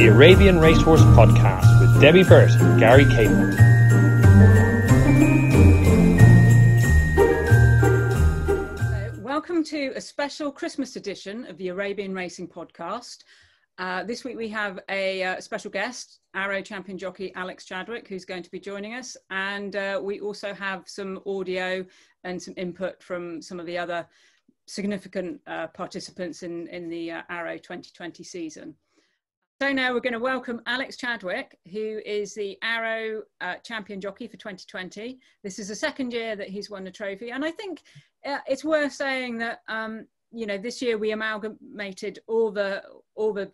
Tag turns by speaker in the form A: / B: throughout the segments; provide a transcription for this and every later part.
A: the Arabian Racehorse Podcast with Debbie Burt and Gary Cable.
B: Welcome to a special Christmas edition of the Arabian Racing Podcast. This week we have a special guest, Arrow champion jockey Alex Chadwick, who's going to be joining us. And we also have some audio and some input from some of the other significant participants in the Arrow 2020 season. So now we're going to welcome Alex Chadwick, who is the Arrow champion jockey for 2020. This is the second year that he's won the trophy. And I think it's worth saying that, you know, this year we amalgamated all the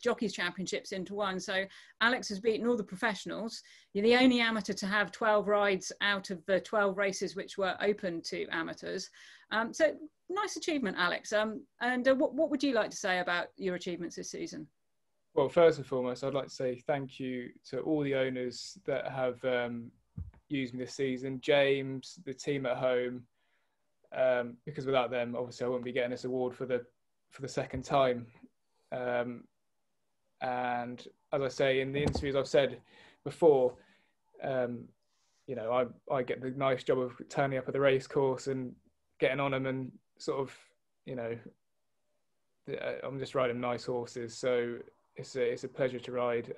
B: jockeys championships into one. So Alex has beaten all the professionals. You're the only amateur to have 12 rides out of the 12 races which were open to amateurs. So nice achievement, Alex. And what would you like to say about your achievements this season?
C: Well, first and foremost, I'd like to say thank you to all the owners that have used me this season, James, the team at home, because without them, obviously, I wouldn't be getting this award for the second time. And as I say in the interviews I've said before, you know, I get the nice job of turning up at the race course and getting on them, and sort of, you know, I'm just riding nice horses, so it's a pleasure to ride.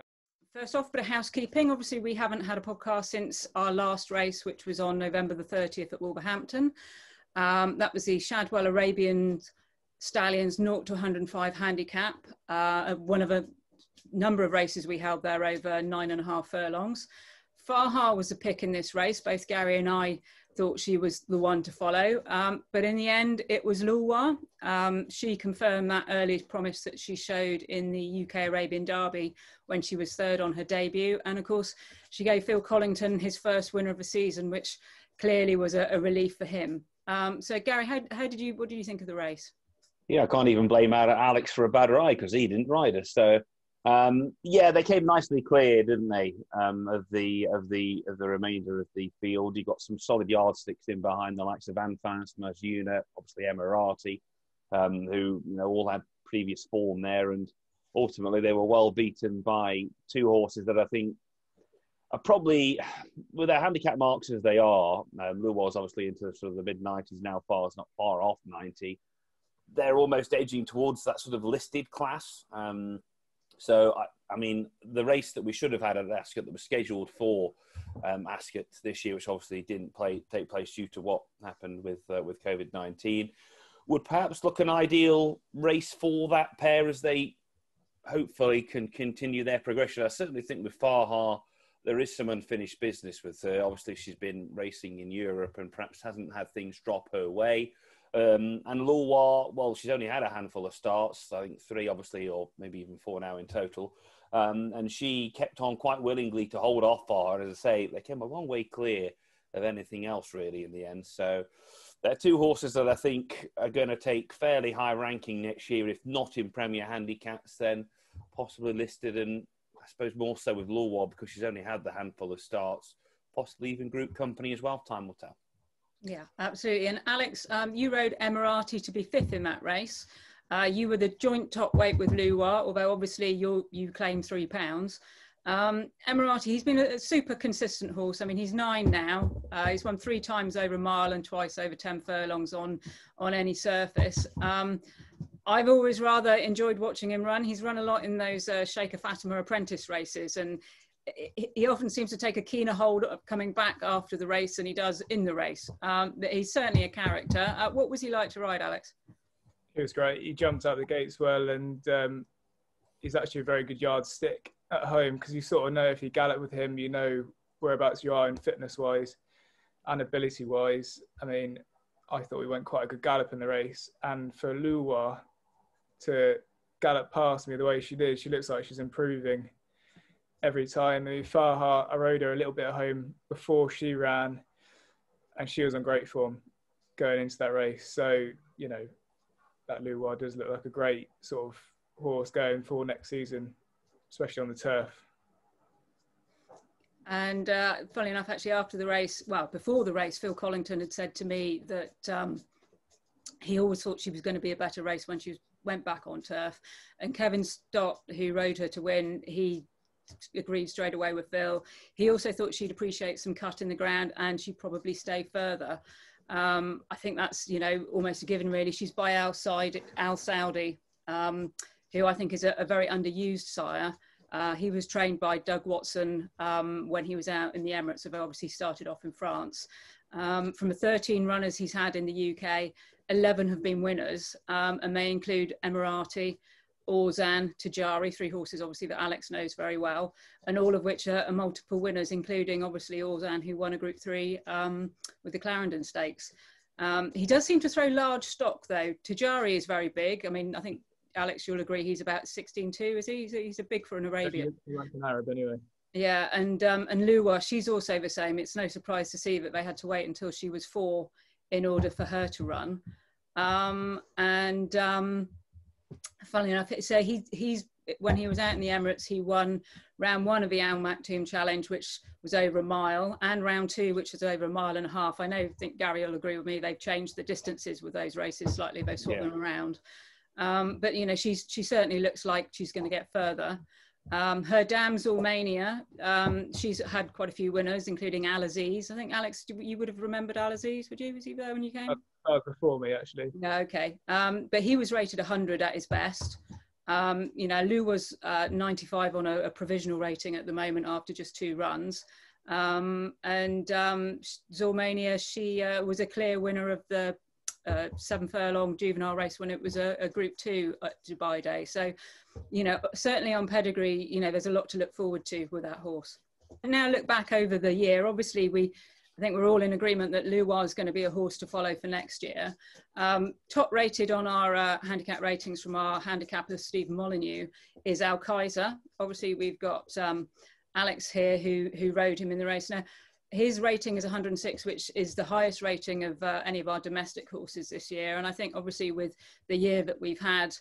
B: First off, a bit of housekeeping. Obviously, we haven't had a podcast since our last race, which was on November the 30th at Wolverhampton. That was the Shadwell Arabian Stallions 0 to 105 handicap, one of a number of races we held there over 9.5 furlongs. Farha was a pick in this race. Both Gary and I thought she was the one to follow. But in the end, it was Lulwa. She confirmed that early promise that she showed in the UK Arabian Derby when she was third on her debut. And of course, she gave Phil Collington his first winner of the season, which clearly was a relief for him. So Gary, what did you think of the race?
D: Yeah, I can't even blame Alex for a bad ride because he didn't ride us. So yeah, they came nicely clear, didn't they? Of the remainder of the field. You got some solid yardsticks in behind the likes of Anfans, Unit, obviously Emirati, who, you know, all had previous form there, and ultimately they were well beaten by two horses that I think are probably, with their handicap marks as they are, Luwa's obviously into sort of the mid-90s now, Far's not far off 90. They're almost edging towards that sort of listed class. So, I mean, the race that we should have had at Ascot that was scheduled for Ascot this year, which obviously didn't take place due to what happened with COVID-19, would perhaps look an ideal race for that pair as they hopefully can continue their progression. I certainly think with Farha, there is some unfinished business with her. Obviously, she's been racing in Europe and perhaps hasn't had things drop her way. And Lulwa, well, she's only had a handful of starts, I think 3 obviously, or maybe even 4 now in total. And she kept on quite willingly to hold off for her. As I say, they came a long way clear of anything else really in the end. So they're two horses that I think are going to take fairly high ranking next year, if not in Premier Handicaps, then possibly listed, and I suppose more so with Lulwa because she's only had the handful of starts, possibly even group company as well. Time will tell.
B: Yeah, absolutely. And Alex, you rode Emirati to be 5th in that race. You were the joint top weight with Lulwa, although obviously you claim £3. Emirati, he's been a super consistent horse. I mean, he's 9 now. He's won 3 times over a mile and twice over 10 furlongs on any surface. I've always rather enjoyed watching him run. He's run a lot in those Sheikha Fatima apprentice races, and he often seems to take a keener hold of coming back after the race than he does in the race. He's certainly a character. What was he like to ride, Alex?
C: He was great. He jumped out the gates well, and he's actually a very good yardstick at home because you sort of know if you gallop with him, you know whereabouts you are in fitness-wise and ability-wise. I mean, I thought we went quite a good gallop in the race, and for Lulwa to gallop past me the way she did, she looks like she's improving every time. I mean, Farha, I rode her a little bit at home before she ran, and she was on great form going into that race. So, you know, that Lulwa does look like a great sort of horse going for next season, especially on the turf.
B: And funnily enough, actually after the race, well, before the race, Phil Collington had said to me that he always thought she was going to be a better race when she went back on turf. And Kevin Stott, who rode her to win, he agreed straight away with Phil. He also thought she'd appreciate some cut in the ground and she'd probably stay further. I think that's, you know, almost a given really. She's by Al Saudi, who I think is a very underused sire. He was trained by Doug Watson when he was out in the Emirates, so obviously started off in France. From the 13 runners he's had in the UK, 11 have been winners, and they include Emirati, Orzan, Tajari, 3 horses obviously that Alex knows very well, and all of which are multiple winners, including obviously Orzan, who won a Group 3 with the Clarendon Stakes. He does seem to throw large stock though. Tajari is very big. I mean, I think Alex, you'll agree he's about 16.2, is he? He's a big for an Arabian.
C: Like an Arab anyway.
B: Yeah, and Luwa, she's also the same. It's no surprise to see that they had to wait until she was 4 in order for her to run. Funnily enough, so he's when he was out in the Emirates, he won round 1 of the Al Maktoum Challenge, which was over a mile, and round 2, which was over 1.5 miles. I think Gary will agree with me. They've changed the distances with those races slightly. They've swapped them around. But you know, she certainly looks like she's going to get further. Her dam Zulmania, she's had quite a few winners, including Al Aziz. I think Alex, you would have remembered Al Aziz, would you? Was he there when you came?
C: Before me, actually.
B: No, okay. But he was rated 100 at his best. You know, Lou was 95 on a provisional rating at the moment after just 2 runs. Zulmania, she was a clear winner of the 7 furlong juvenile race when it was a Group 2 at Dubai Day. So, you know, certainly on pedigree, you know, there's a lot to look forward to with that horse. And now look back over the year. Obviously, I think we're all in agreement that Luwa is going to be a horse to follow for next year. Top rated on our handicap ratings from our handicapper, Stephen Molyneux, is Al Kaiser. Obviously, we've got Alex here who rode him in the race. Now, his rating is 106, which is the highest rating of any of our domestic horses this year. And I think obviously with the year that we've had,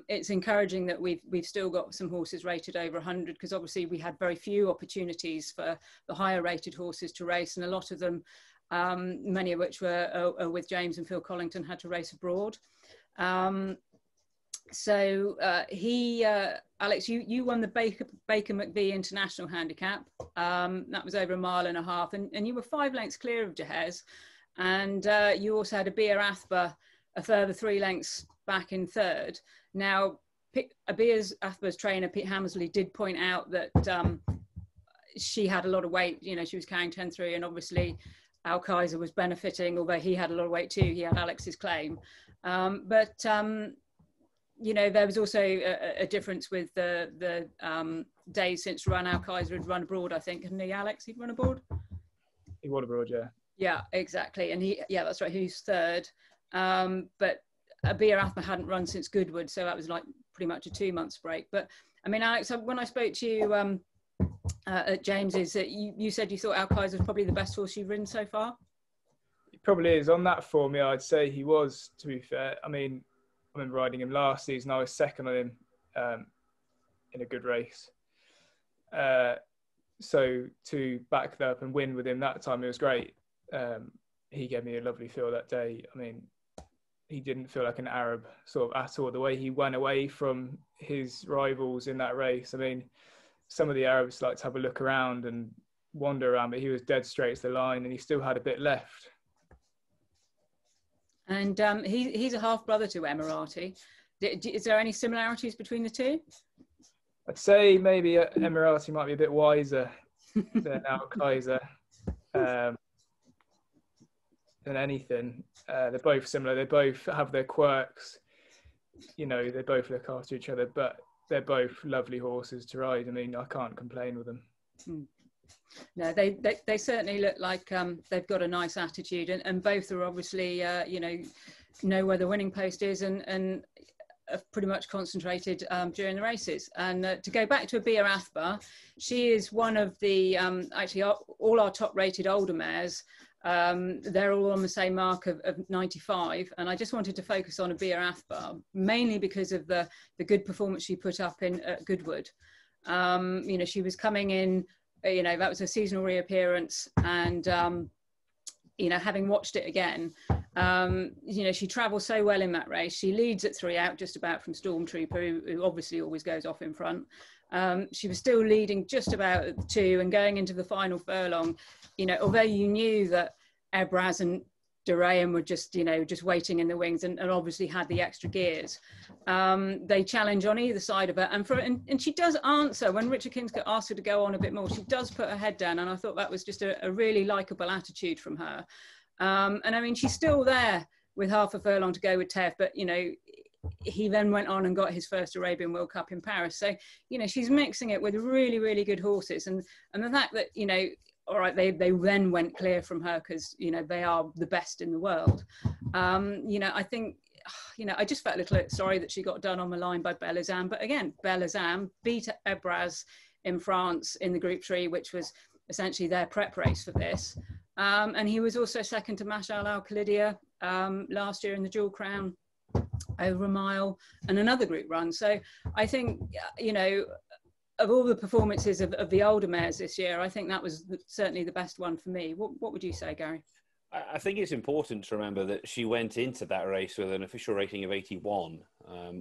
B: it's encouraging that we've still got some horses rated over 100, because obviously we had very few opportunities for the higher rated horses to race, and a lot of them, many of which were with James and Phil Collington, had to race abroad. Alex, you won the Baker McVie International Handicap. That was over 1.5 miles, and you were 5 lengths clear of Jahez, and you also had a Abir Athbar a further 3 lengths back in 3rd. Now, Abir Athbar's trainer, Pete Hammersley, did point out that she had a lot of weight. You know, she was carrying 10.3, and obviously Al Kaiser was benefiting, although he had a lot of weight too. He had Alex's claim. You know, there was also a difference with the days since Al Kaiser had run abroad, I think. Hadn't he, Alex? He'd run abroad?
C: He won abroad, yeah.
B: Yeah, exactly. And that's right, he's 3rd. But Abir Athbar hadn't run since Goodwood, so that was like pretty much a 2 months break. But I mean, Alex, when I spoke to you at James's, you said you thought Al Kaiser was probably the best horse you've ridden so far?
C: He probably is. On that form, yeah, I'd say he was, to be fair. I mean, I remember riding him last season. I was 2nd on him in a good race. So to back that up and win with him that time, it was great. He gave me a lovely feel that day. I mean, he didn't feel like an Arab sort of at all. The way he went away from his rivals in that race. I mean, some of the Arabs like to have a look around and wander around, but he was dead straight to the line, and he still had a bit left. And
B: he's a half brother to Emirati. Is there any similarities between the two?
C: I'd say maybe Emirati might be a bit wiser than Al Kaiser than anything. They're both similar. They both have their quirks. You know, they both look after each other, but they're both lovely horses to ride. I mean, I can't complain with them.
B: No, they certainly look like they've got a nice attitude, and both are obviously, you know where the winning post is, and have pretty much concentrated during the races. And to go back to Abir Athbar, she is one of the, actually all our top rated older mares, they're all on the same mark of 95. And I just wanted to focus on Abir Athbar, mainly because of the good performance she put up in at Goodwood. You know, she was coming in, you know, that was a seasonal reappearance, and you know, having watched it again, you know, she travels so well in that race. She leads at 3 out just about from Stormtrooper, who obviously always goes off in front. She was still leading just about at 2 and going into the final furlong, you know, although you knew that Ebraz and Durayan were just, you know, just waiting in the wings and obviously had the extra gears. They challenge on either side of her. And she does answer when Richard Kingscote asks her to go on a bit more. She does put her head down. And I thought that was just a really likeable attitude from her. And I mean, she's still there with half a furlong to go with Tev, but, you know, he then went on and got his first Arabian World Cup in Paris. So, you know, she's mixing it with really, really good horses. And the fact that, you know, all right, they then went clear from her because, you know, they are the best in the world. You know, I think, you know, I just felt a little sorry that she got done on the line by Belazam. But again, Belazam beat Ebraz in France in the Group 3, which was essentially their prep race for this. And he was also second to Mashal Al-Khalidia last year in the Jewel Crown over a mile and another group run. So I think, you know, of all the performances of the older mares this year, I think that was certainly the best one for me. What would you say, Gary?
D: I think it's important to remember that she went into that race with an official rating of 81.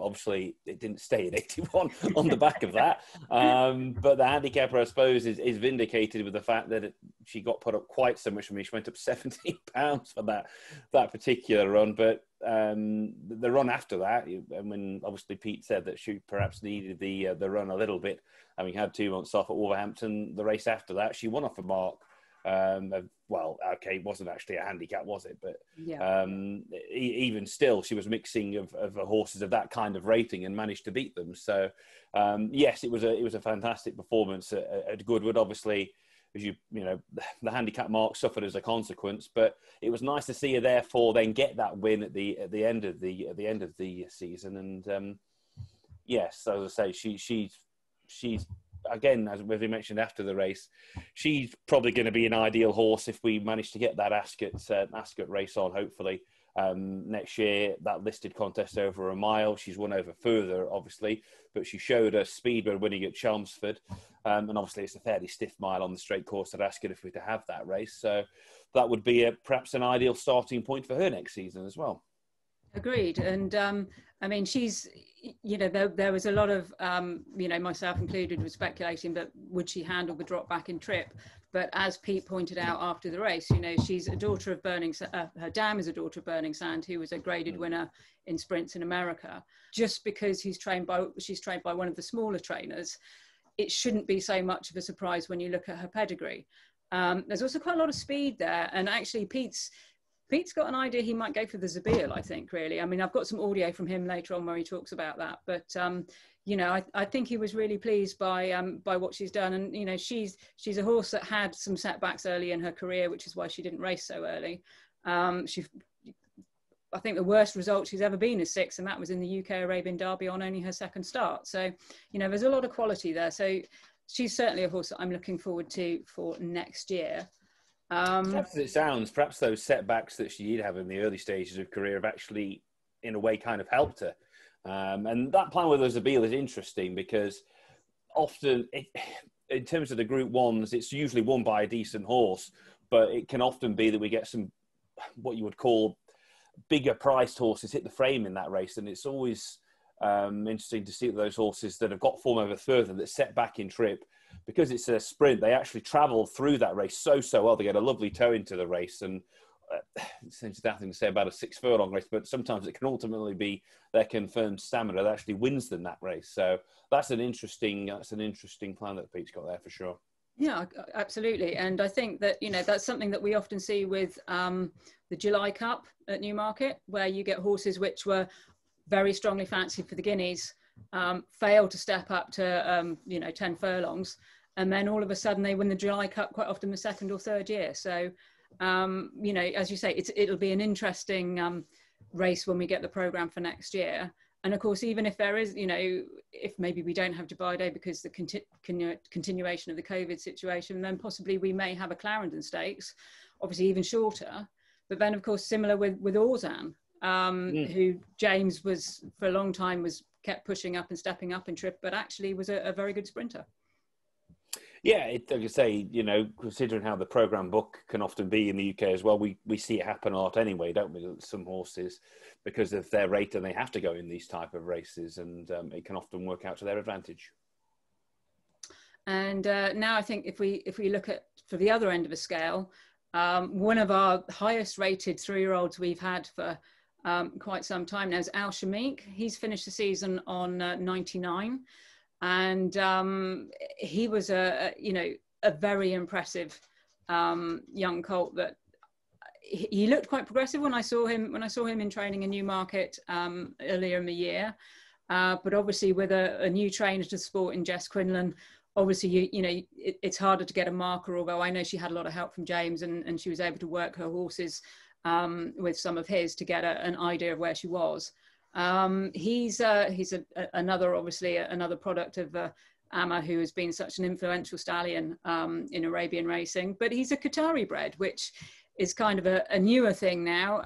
D: Obviously, it didn't stay at 81 on the back of that. But the handicapper, I suppose, is vindicated with the fact that she got put up quite so much for me. She went up 17 pounds for that particular run. But the run after that, when obviously Pete said that she perhaps needed the run a little bit, having had 2 months off at Wolverhampton, the race after that, she won off a mark. Well, okay, it wasn't actually a handicap, was it? But yeah. Even still, she was mixing of horses of that kind of rating and managed to beat them. So, yes, it was a fantastic performance at Goodwood. Obviously, as you know, the handicap mark suffered as a consequence. But it was nice to see her therefore then get that win at the end of the season. And yes, as I say, she's. Again, as we mentioned after the race, she's probably going to be an ideal horse if we manage to get that Ascot race on, hopefully, next year. That listed contest over a mile. She's won over further, obviously, but she showed her speed when winning at Chelmsford. And obviously, it's a fairly stiff mile on the straight course at Ascot if we're to have that race. So that would be perhaps an ideal starting point for her next season as well.
B: Agreed. And I mean, she's, you know, there was a lot of, you know, myself included, was speculating that would she handle the drop back in trip. But as Pete pointed out after the race, you know, she's a daughter of her dam is a daughter of Burning Sand, who was a graded winner in sprints in America. Just because she's trained by one of the smaller trainers, it shouldn't be so much of a surprise when you look at her pedigree. There's also quite a lot of speed there. And actually Pete's got an idea he might go for the Zabeel, I think, really. I mean, I've got some audio from him later on where he talks about that. But, you know, I think he was really pleased by what she's done. And, you know, she's a horse that had some setbacks early in her career, which is why she didn't race so early. I think the worst result she's ever been is 6th, and that was in the UK Arabian Derby on only her second start. So, you know, there's a lot of quality there. So she's certainly a horse that I'm looking forward to for next year.
D: Perhaps as it sounds, perhaps those setbacks that she did have in the early stages of career have actually, in a way, kind of helped her. And that plan with Zabeel is interesting because often, in terms of the Group 1s, it's usually won by a decent horse, but it can often be that we get some, what you would call, bigger priced horses hit the frame in that race. And it's always interesting to see those horses that have got form over further that set back in trip. Because it's a sprint, they actually travel through that race so well. They get a lovely toe into the race, and it seems nothing to say about a 6 furlong race, but sometimes it can ultimately be their confirmed stamina that actually wins them that race. So that's an interesting plan that Pete's got there for sure.
B: Yeah, absolutely. And I think that, you know, that's something that we often see with the July Cup at Newmarket, where you get horses which were very strongly fancied for the Guineas, fail to step up to, you know, 10 furlongs. And then all of a sudden they win the July Cup quite often the 2nd or 3rd year. So, you know, as you say, it'll be an interesting race when we get the programme for next year. And of course, even if there is, you know, if maybe we don't have Dubai Day because the continuation of the COVID situation, then possibly we may have a Clarendon Stakes, obviously even shorter. But then, of course, similar with Orzan, who James was, for a long time, kept pushing up and stepping up in trip, but actually was a very good sprinter.
D: Yeah, like I say, considering how the programme book can often be in the UK as well, we see it happen a lot anyway, don't we? Some horses, because of their rate, and they have to go in these type of races, and it can often work out to their advantage.
B: And now I think if we look at for the other end of the scale, one of our highest rated 3-year-olds we've had for quite some time now is Al Shamik. He's finished the season on 99. And he was a very impressive young colt that he looked quite progressive when I saw him in training in Newmarket earlier in the year. But obviously with a new trainer to the sport in Jess Quinlan, obviously it's harder to get a marker, although I know she had a lot of help from James and she was able to work her horses with some of his to get an idea of where she was. He's another product of Amma, who has been such an influential stallion in Arabian racing, but he's a Qatari bred, which is kind of a newer thing now.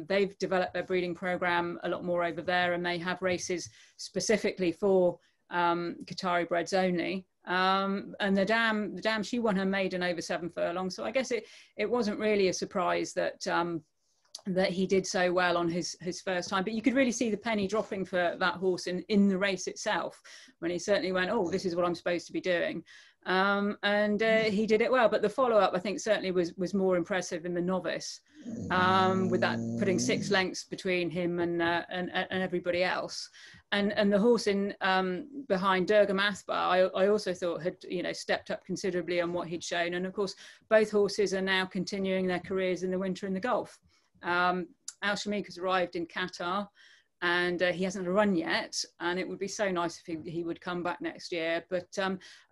B: They've developed their breeding program a lot more over there, and they have races specifically for Qatari breds only. And the dam, she won her maiden over 7 furlongs, so I guess it wasn't really a surprise that he did so well on his first time. But you could really see the penny dropping for that horse in the race itself, when he certainly went, oh, this is what I'm supposed to be doing. And he did it well. But the follow-up, I think, certainly was more impressive in the novice, with that putting 6 lengths between him and everybody else. And the horse in behind Durgam Athbar, I also thought had stepped up considerably on what he'd shown. And of course, both horses are now continuing their careers in the winter in the Gulf. Al Shamik has arrived in Qatar, and he hasn't run yet, and it would be so nice if he would come back next year. But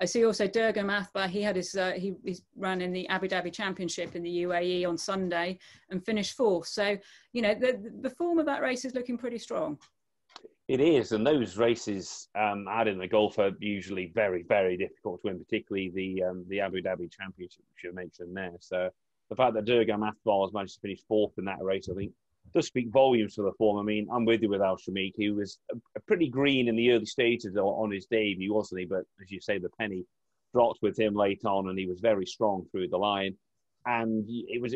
B: I see also Durgam Athbar, he had he's run in the Abu Dhabi Championship in the UAE on Sunday and finished 4th. So the form of that race is looking pretty strong.
D: It is, and those races out in the Gulf are usually very, very difficult to win, particularly the Abu Dhabi Championship, which you mentioned there. So the fact that Durgam Athbar has managed to finish 4th in that race, I think, does speak volumes for the form. I mean, I'm with you with Al Shamik. He was a pretty green in the early stages on his debut, wasn't he? But as you say, the penny dropped with him late on, and he was very strong through the line. And he was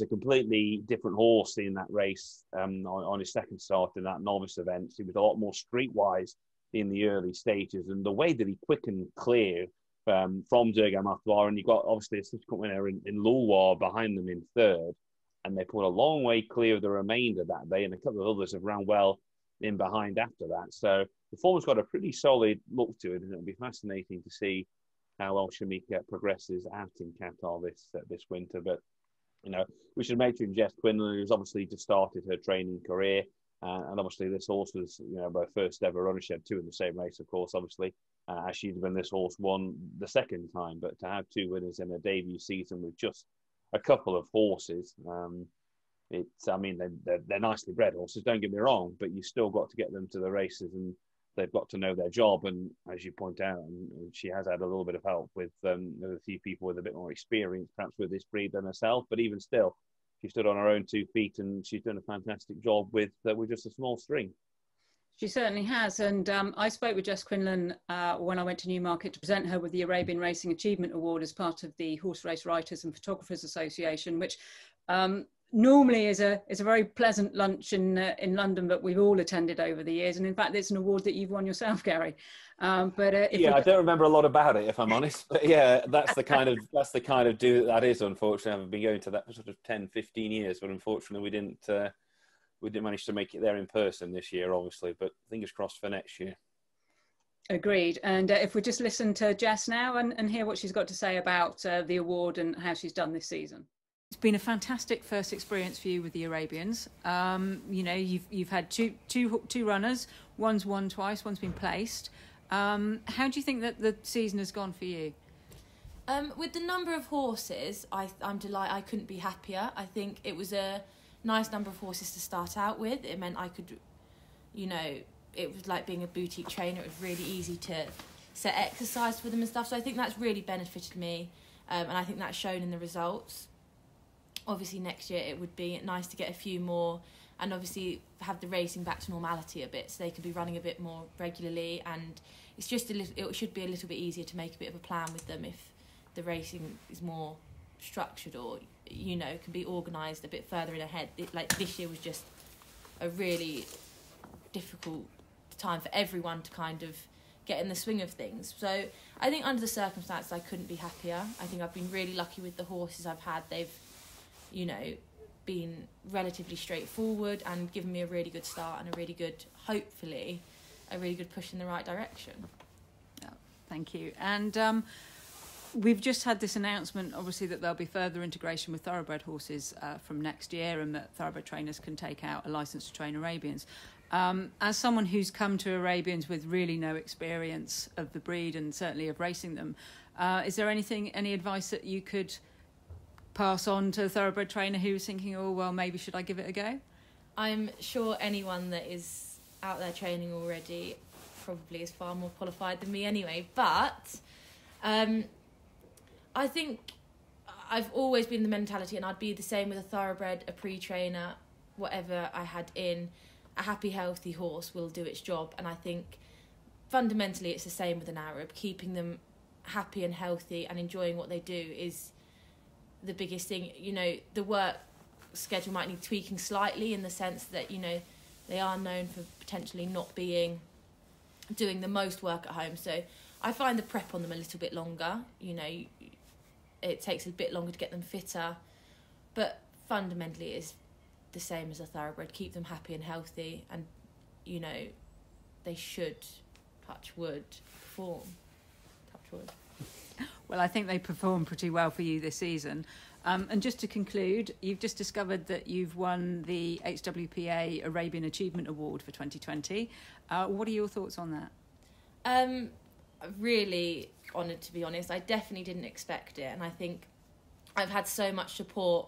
D: a completely different horse in that race on his second start in that novice event. He was a lot more streetwise in the early stages, and the way that he quick and clear from Durgam Athbar, and you got obviously a subsequent winner in Lulwar behind them in 3rd, and they put a long way clear of the remainder that day, and a couple of others have ran well in behind after that. So the form's got a pretty solid look to it, and it'll be fascinating to see how Al Shamik progresses out in Qatar this winter. But we should mention Jess Quinlan, who's obviously just started her training career, and obviously this horse was her first ever runner. She had 2 in the same race, of course, obviously, as she'd when this horse won the second time. But to have 2 winners in a debut season with just a couple of horses, they're nicely bred horses, don't get me wrong, but you still got to get them to the races, and they've got to know their job. And as you point out, and she has had a little bit of help with a few people with a bit more experience, perhaps with this breed than herself. But even still, she stood on her own 2 feet, and she's done a fantastic job with just a small string.
B: She certainly has. And I spoke with Jess Quinlan when I went to Newmarket to present her with the Arabian Racing Achievement Award as part of the Horse Race Writers and Photographers Association, which normally is a very pleasant lunch in London, but we've all attended over the years. And in fact, it's an award that you've won yourself, Gary. I don't
D: remember a lot about it, if I'm honest. But yeah, that's the kind of do that is. Unfortunately, I've been going to that for sort of 10, 15 years, but unfortunately, we didn't manage to make it there in person this year, obviously. But fingers crossed for next year.
B: Agreed. And if we just listen to Jess now and hear what she's got to say about the award and how she's done this season. It's been a fantastic first experience for you with the Arabians. You've had two runners. One's won twice, one's been placed. How do you think that the season has gone for you?
E: With the number of horses, I'm delighted. I couldn't be happier. I think it was a nice number of horses to start out with. It meant I could, it was like being a boutique trainer. It was really easy to set exercise for them and stuff. So I think that's really benefited me, and I think that's shown in the results. Obviously, next year it would be nice to get a few more, and obviously have the racing back to normality a bit, so they could be running a bit more regularly. And it's just it should be a little bit easier to make a bit of a plan with them if the racing is more structured, or can be organised a bit further in ahead. Like this year was just a really difficult time for everyone to kind of get in the swing of things. So I think under the circumstances, I couldn't be happier. I think I've been really lucky with the horses I've had. They've, been relatively straightforward and given me a really good start and hopefully a really good push in the right direction.
B: Yeah, thank you. And we've just had this announcement, obviously, that there'll be further integration with thoroughbred horses from next year, and that thoroughbred trainers can take out a licence to train Arabians. As someone who's come to Arabians with really no experience of the breed and certainly of racing them, is there any advice that you could pass on to a thoroughbred trainer who's thinking, oh, well, maybe should I give it a go?
E: I'm sure anyone that is out there training already probably is far more qualified than me anyway, but I think I've always been the mentality, and I'd be the same with a thoroughbred, a pre-trainer, whatever I had in. A happy, healthy horse will do its job, and I think fundamentally it's the same with an Arab. Keeping them happy and healthy and enjoying what they do is the biggest thing. The work schedule might need tweaking slightly in the sense that, they are known for potentially not doing the most work at home. So I find the prep on them a little bit longer. It takes a bit longer to get them fitter, but fundamentally it's the same as a thoroughbred. Keep them happy and healthy, and they should, touch wood, perform. Touch wood.
B: Well, I think they performed pretty well for you this season. And just to conclude, you've just discovered that you've won the HWPA Arabian Achievement Award for 2020. What are your thoughts on that?
E: I'm really honoured, to be honest. I definitely didn't expect it, and I think I've had so much support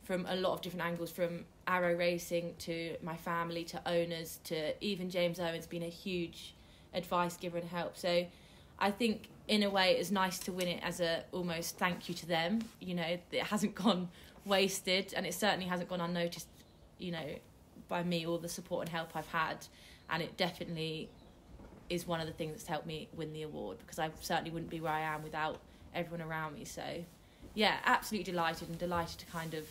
E: from a lot of different angles, from Arrow Racing to my family to owners to even James Owen's been a huge advice giver and help. So I think in a way it's nice to win it as a almost thank you to them. It hasn't gone wasted, and it certainly hasn't gone unnoticed, by me, all the support and help I've had. And it definitely is one of the things that's helped me win the award, because I certainly wouldn't be where I am without everyone around me. So yeah, absolutely delighted to kind of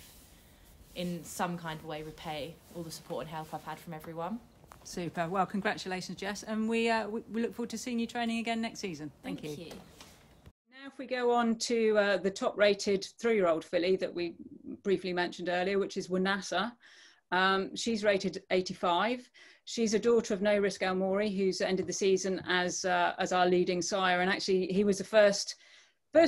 E: in some kind of way repay all the support and help I've had from everyone.
B: Super. Well, congratulations, Jess, and we look forward to seeing you training again next season. Thank you. Now, if we go on to the top-rated 3-year-old filly that we briefly mentioned earlier, which is Wanassa. She's rated 85. She's a daughter of No Risk El Mori, who's ended the season as our leading sire, and actually he was the first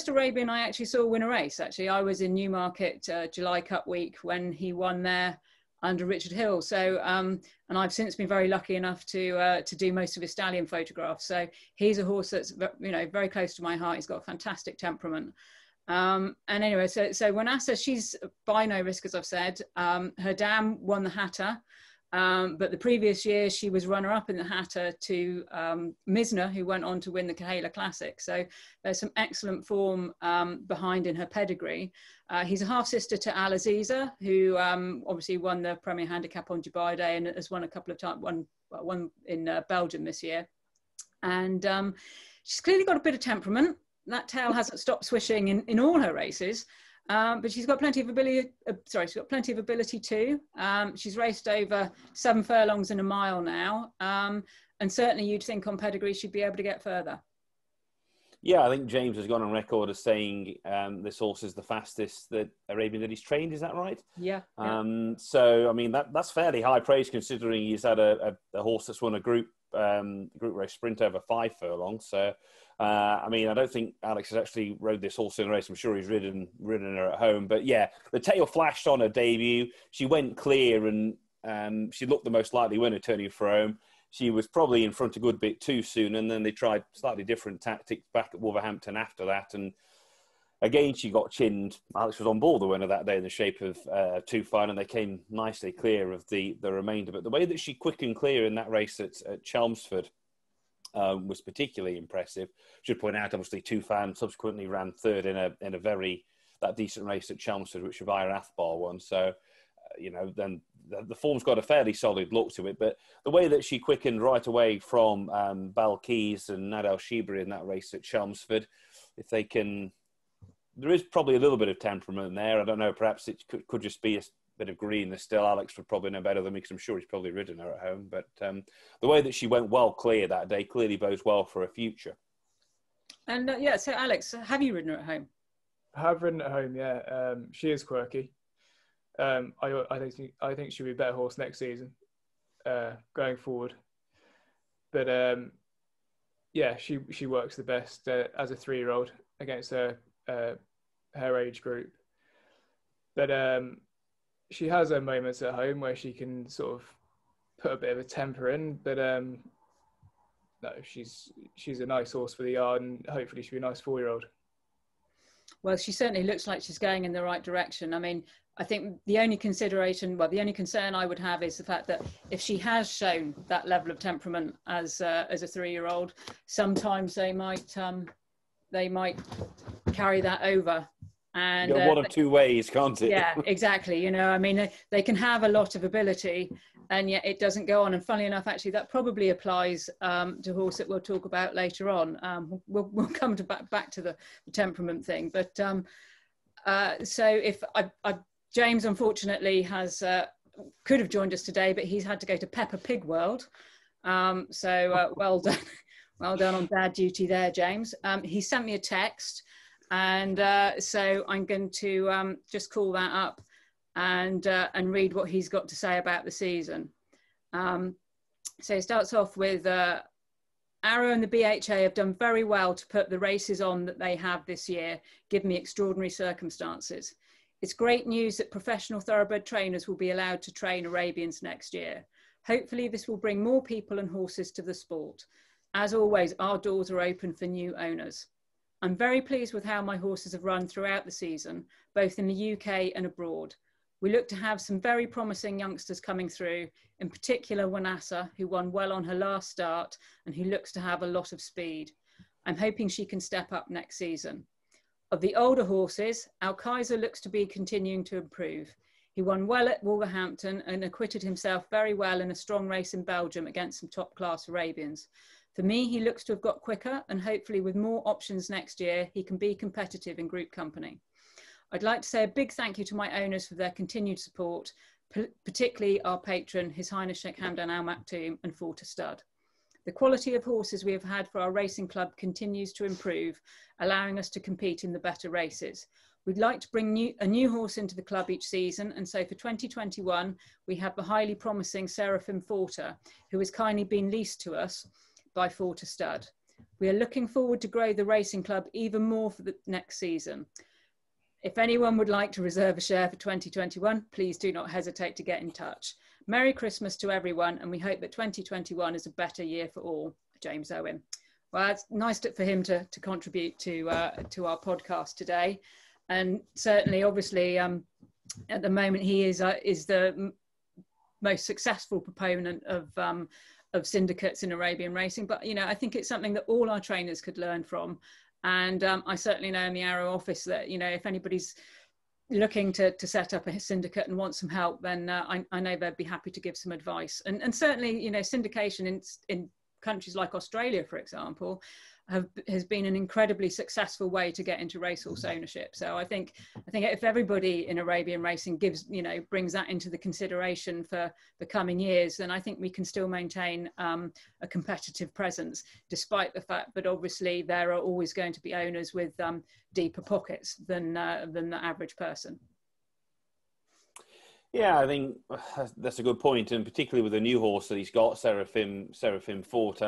B: Arabian I actually saw win a race. Actually, I was in Newmarket July Cup week when he won there under Richard Hill. So, and I've since been very lucky enough to do most of his stallion photographs. So he's a horse that's very close to my heart. He's got a fantastic temperament. And anyway, so Wanassa, she's by No Risk, as I've said. Her dam won the Hatter. But the previous year she was runner-up in the Hatter to Misner, who went on to win the Kahela Classic. So there's some excellent form behind in her pedigree. He's a half-sister to Al Aziza, who obviously won the Premier Handicap on Dubai Day and has won a couple of times, one in Belgium this year. And she's clearly got a bit of temperament. That tail hasn't stopped swishing in all her races. But she's got plenty of ability. She's got plenty of ability too. She's raced over 7 furlongs in a mile now, and certainly you'd think on pedigree she'd be able to get further.
D: Yeah, I think James has gone on record as saying this horse is the fastest that Arabian that he's trained. Is that right?
B: Yeah.
D: So I mean that's fairly high praise considering he's had a horse that's won a group race sprint over 5 furlongs. So. I mean, I don't think Alex has actually rode this horse in a race. I'm sure he's ridden her at home. But yeah, the tail flashed on her debut. She went clear and she looked the most likely winner turning for home. She was probably in front a good bit too soon. And then they tried slightly different tactics back at Wolverhampton after that. And again, she got chinned. Alex was on board the winner that day in the shape of Too Fine, and they came nicely clear of the remainder. But the way that she quickened clear in that race at Chelmsford, was particularly impressive. Should point out, obviously, Too Fan subsequently ran third in a very decent race at Chelmsford, which Ravaya Athbar won. So, then the form's got a fairly solid look to it. But the way that she quickened right away from Balkis and Nadal Shibri in that race at Chelmsford, if they can there is probably a little bit of temperament there. I don't know, perhaps it could just be a bit of greenness still. Alex would probably know better than me because I'm sure he's probably ridden her at home. But the way that she went well clear that day clearly bodes well for her future. And
B: so Alex, have you ridden her at home?
C: I have ridden at home, yeah. She is quirky. I think she'll be a better horse next season, going forward. But yeah, she works the best as a 3-year-old against her age group. But she has her moments at home where she can sort of put a bit of a temper in. But no, she's a nice horse for the yard, and hopefully she'll be a nice 4-year-old.
B: Well, she certainly looks like she's going in the right direction. I mean, I think the only concern I would have is the fact that if she has shown that level of temperament as a 3-year-old, sometimes they might carry that over. And
D: one of two ways, can't it?
B: Yeah, exactly. You know, I mean, they can have a lot of ability, and yet it doesn't go on. And funnily enough, actually, that probably applies to horse that we'll talk about later on. We'll come back to the temperament thing. But so if James, unfortunately, could have joined us today, but he's had to go to Peppa Pig World. So well done. Well done on dad duty there, James. He sent me a text. And so I'm going to just call that up and read what he's got to say about the season. So it starts off with, Arrow and the BHA have done very well to put the races on that they have this year, given the extraordinary circumstances. It's great news that professional thoroughbred trainers will be allowed to train Arabians next year. Hopefully this will bring more people and horses to the sport. As always, our doors are open for new owners. I'm very pleased with how my horses have run throughout the season, both in the UK and abroad. We look to have some very promising youngsters coming through, in particular Wanassa, who won well on her last start and who looks to have a lot of speed. I'm hoping she can step up next season. Of the older horses, Al Kaiser looks to be continuing to improve. He won well at Wolverhampton and acquitted himself very well in a strong race in Belgium against some top-class Arabians. For me, he looks to have got quicker, and hopefully with more options next year, he can be competitive in group company. I'd like to say a big thank you to my owners for their continued support, particularly our patron, His Highness Sheikh Hamdan Al Maktoum and Forter Stud. The quality of horses we have had for our racing club continues to improve, allowing us to compete in the better races. We'd like to bring a new horse into the club each season, and so for 2021, we have the highly promising Seraphim Forter, who has kindly been leased to us by Forter Stud. We are looking forward to grow the racing club even more for the next season. If anyone would like to reserve a share for 2021, please do not hesitate to get in touch. Merry Christmas to everyone, and we hope that 2021 is a better year for all. James Owen. Well, it's nice for him to contribute to our podcast today, and certainly, obviously, at the moment he is the most successful proponent of syndicates in Arabian racing. But, you know, I think it's something that all our trainers could learn from. And I certainly know in the Arrow office that, you know, if anybody's looking to set up a syndicate and want some help, then I know they'd be happy to give some advice. And certainly, you know, syndication in countries like Australia, for example, has been an incredibly successful way to get into racehorse ownership. So I think if everybody in Arabian racing brings that into the consideration for the coming years, then I think we can still maintain a competitive presence, despite the fact that obviously there are always going to be owners with deeper pockets than the average person.
D: Yeah, I think that's a good point, and particularly with the new horse that he's got, Seraphim Forte.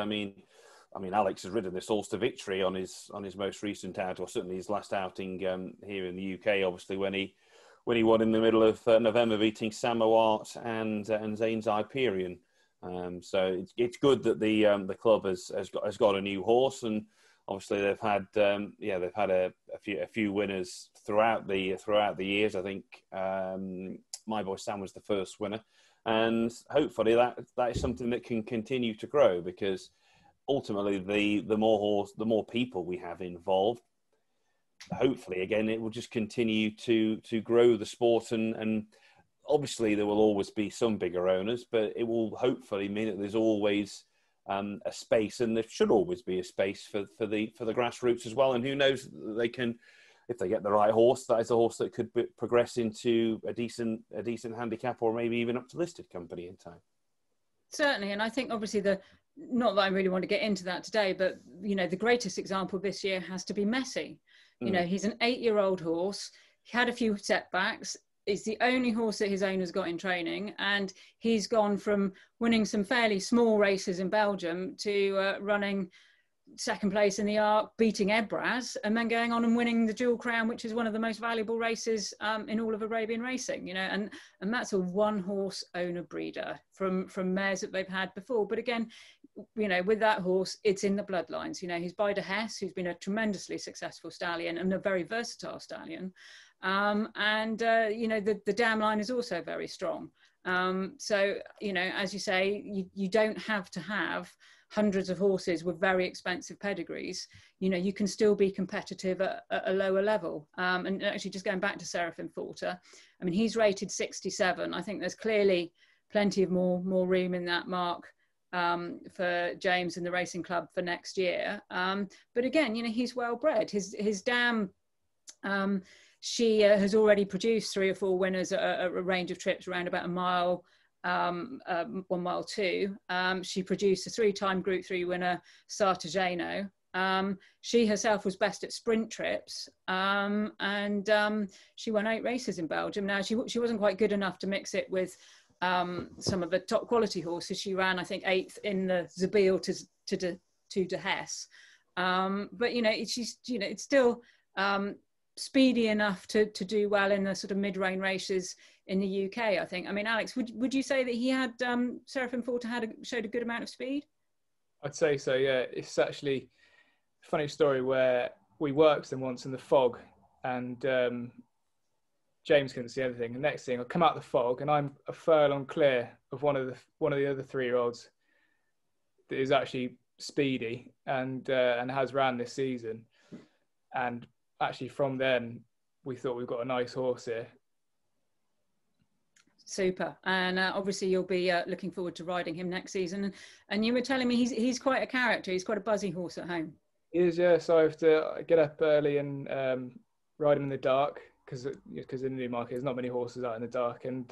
D: I mean, Alex has ridden this horse to victory on his most recent out, or certainly his last outing here in the UK. Obviously, when he won in the middle of November, beating Samowart and Zane's Hyperion. So it's good that the club has got a new horse, and obviously they've had a few winners throughout the years. I think My Boy Sam was the first winner, and hopefully that is something that can continue to grow, because ultimately the more people we have involved, hopefully again it will just continue to grow the sport, and obviously there will always be some bigger owners, but it will hopefully mean that there's always a space, and there should always be a space for the grassroots as well. And who knows, they can if they get the right horse, that is a horse that could progress into a decent handicap, or maybe even up to listed company in time.
B: Certainly, and I think obviously not that I really want to get into that today, but the greatest example this year has to be Messi. He's an 8-year-old horse. He had a few setbacks. It's the only horse that his owner's got in training, and he's gone from winning some fairly small races in Belgium to running second place in the ARH, beating Ebraz, and then going on and winning the Dual Crown, which is one of the most valuable races in all of Arabian racing. And that's a one-horse owner breeder from mares that they've had before. But again, with that horse, it's in the bloodlines. He's by De Hesse, who's been a tremendously successful stallion and a very versatile stallion. The dam line is also very strong. So, as you say, you don't have to have hundreds of horses with very expensive pedigrees. You can still be competitive at a lower level. And actually, just going back to Seraphim Forte, I mean, he's rated 67. I think there's clearly plenty of more room in that mark for James and the racing club for next year. But again, he's well bred. His dam, she has already produced 3 or 4 winners at a range of trips around about a mile, 1 mile 2. She produced a 3-time Group 3 winner, Sartageno. She herself was best at sprint trips, and she won 8 races in Belgium. Now, she wasn't quite good enough to mix it with some of the top quality horses. She ran, I think, 8th in the Zabil to De Hesse. But, it's still speedy enough to do well in the sort of mid-range races in the UK, I think. I mean, Alex, would you say that he had, Seraphim Forte showed a good amount of speed?
C: I'd say so, yeah. It's actually a funny story where we worked them once in the fog, and James couldn't see anything. The next thing, I come out the fog and I'm a furlong clear of one of the other 3-year-olds that is actually speedy and has ran this season. And actually from then we thought we've got a nice horse here.
B: Super. And obviously you'll be looking forward to riding him next season. And you were telling me he's quite a character. He's quite a buzzy horse at home. He
C: is, yeah. So I have to get up early and ride him in the dark because in Newmarket there's not many horses out in the dark, and